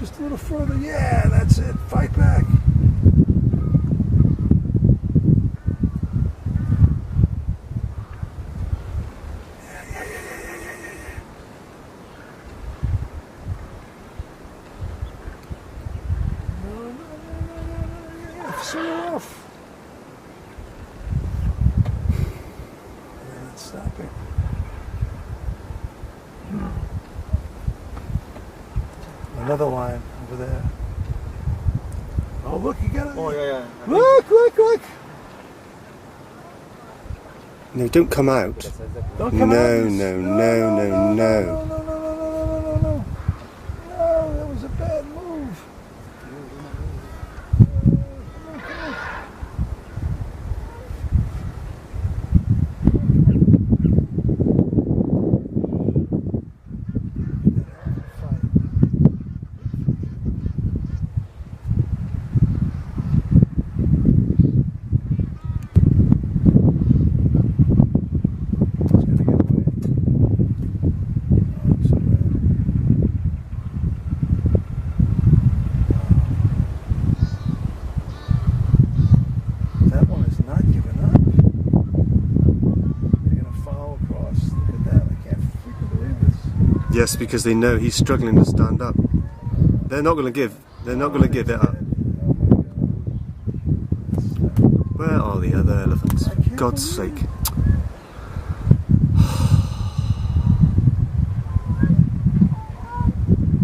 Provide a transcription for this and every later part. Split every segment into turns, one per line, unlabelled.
Just a little further. Yeah, that's it. Fight back. Swing her off. And then it's stopping. Another line over there. Oh, look, you got it.
Oh, yeah.
Look.
No, don't come out.
Don't come out.
No.
No, that was a bad move. That one is not giving up. They're going to foul across. Look at that. I can't freaking believe this.
Yes, because they know he's struggling to stand up. They're not going to give. They're not going to give it up. Where are the other elephants? For God's sake.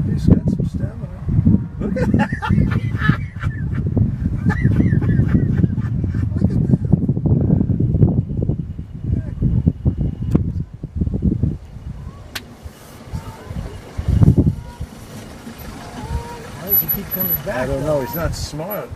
He's got some stamina. Look at that. Why does he keep coming back? I don't know. He's not smart.